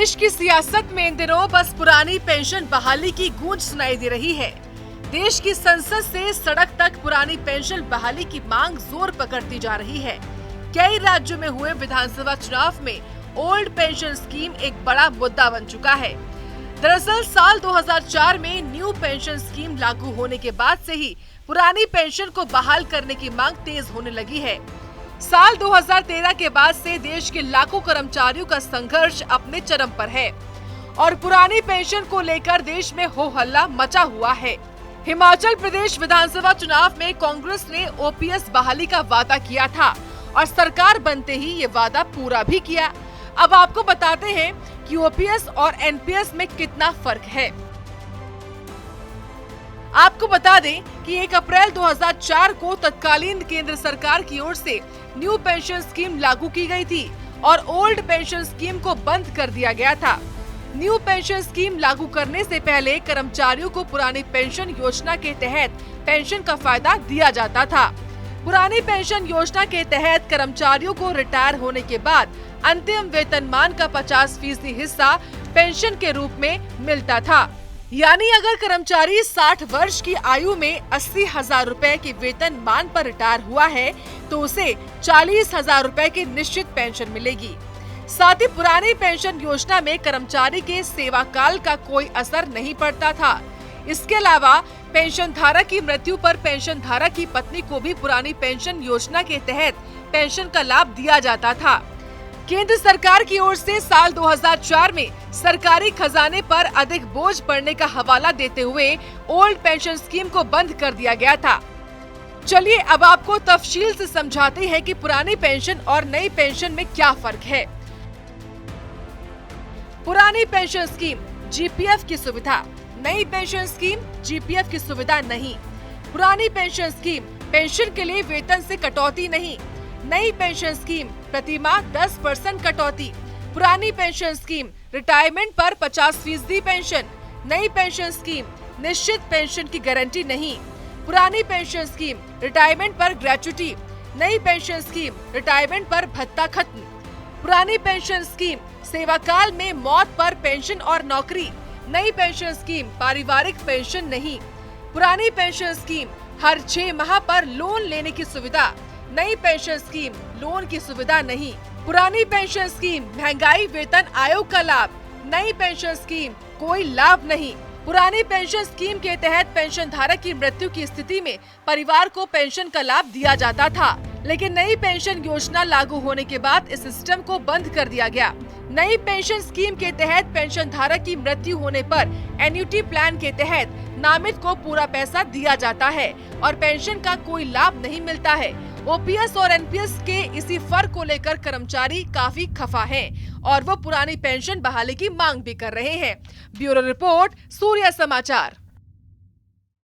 देश की सियासत में इन दिनों बस पुरानी पेंशन बहाली की गूंज सुनाई दे रही है। देश की संसद से सड़क तक पुरानी पेंशन बहाली की मांग जोर पकड़ती जा रही है। कई राज्यों में हुए विधानसभा चुनाव में ओल्ड पेंशन स्कीम एक बड़ा मुद्दा बन चुका है। दरअसल साल 2004 में न्यू पेंशन स्कीम लागू होने के बाद से ही पुरानी पेंशन को बहाल करने की मांग तेज होने लगी है। साल 2013 के बाद से देश के लाखों कर्मचारियों का संघर्ष अपने चरम पर है और पुरानी पेंशन को लेकर देश में हो हल्ला मचा हुआ है। हिमाचल प्रदेश विधानसभा चुनाव में कांग्रेस ने ओपीएस बहाली का वादा किया था और सरकार बनते ही ये वादा पूरा भी किया। अब आपको बताते हैं कि ओपीएस और एनपीएस में कितना फर्क है। आपको बता दें कि 1 अप्रैल 2004 को तत्कालीन केंद्र सरकार की ओर से न्यू पेंशन स्कीम लागू की गई थी और ओल्ड पेंशन स्कीम को बंद कर दिया गया था। न्यू पेंशन स्कीम लागू करने से पहले कर्मचारियों को पुरानी पेंशन योजना के तहत पेंशन का फायदा दिया जाता था। पुरानी पेंशन योजना के तहत कर्मचारियों को रिटायर होने के बाद अंतिम वेतनमान का 50% हिस्सा पेंशन के रूप में मिलता था। यानी अगर कर्मचारी 60 वर्ष की आयु में 80,000 रुपए के वेतन मान पर रिटायर हुआ है तो उसे 40,000 रुपए की निश्चित पेंशन मिलेगी। साथ ही पुरानी पेंशन योजना में कर्मचारी के सेवा काल का कोई असर नहीं पड़ता था। इसके अलावा पेंशन धारक की मृत्यु पर पेंशन धारक की पत्नी को भी पुरानी पेंशन योजना के तहत पेंशन का लाभ दिया जाता था। केंद्र सरकार की ओर से साल 2004 में सरकारी खजाने पर अधिक बोझ पड़ने का हवाला देते हुए ओल्ड पेंशन स्कीम को बंद कर दिया गया था। चलिए अब आपको तफसील से समझाते हैं कि पुरानी पेंशन और नई पेंशन में क्या फर्क है। पुरानी पेंशन स्कीम जीपीएफ की सुविधा, नई पेंशन स्कीम जीपीएफ की सुविधा नहीं। पुरानी पेंशन स्कीम पेंशन के लिए वेतन से कटौती नहीं। नई पेंशन स्कीम प्रति माह 10% कटौती। पुरानी पेंशन स्कीम रिटायरमेंट पर 50% पेंशन। नई पेंशन स्कीम निश्चित पेंशन की गारंटी नहीं। पुरानी पेंशन स्कीम रिटायरमेंट पर ग्रेच्युटी। नई पेंशन स्कीम रिटायरमेंट पर भत्ता खत्म। पुरानी पेंशन स्कीम सेवा काल में मौत पर पेंशन और नौकरी। नई पेंशन स्कीम पारिवारिक पेंशन नहीं। पुरानी पेंशन स्कीम हर 6 माह पर लोन लेने की सुविधा। नई पेंशन स्कीम लोन की सुविधा नहीं। पुरानी पेंशन स्कीम महंगाई वेतन आयोग का लाभ। नई पेंशन स्कीम कोई लाभ नहीं। पुरानी पेंशन स्कीम के तहत पेंशन धारक की मृत्यु की स्थिति में परिवार को पेंशन का लाभ दिया जाता था, लेकिन नई पेंशन योजना लागू होने के बाद इस सिस्टम को बंद कर दिया गया। नई पेंशन स्कीम के तहत पेंशन धारक की मृत्यु होने पर एन्युटी प्लान के तहत नामित को पूरा पैसा दिया जाता है और पेंशन का कोई लाभ नहीं मिलता है। ओपीएस और एनपीएस के इसी फर्क को लेकर कर्मचारी काफी खफा हैं और वो पुरानी पेंशन बहाली की मांग भी कर रहे हैं। ब्यूरो रिपोर्ट, सूर्य समाचार।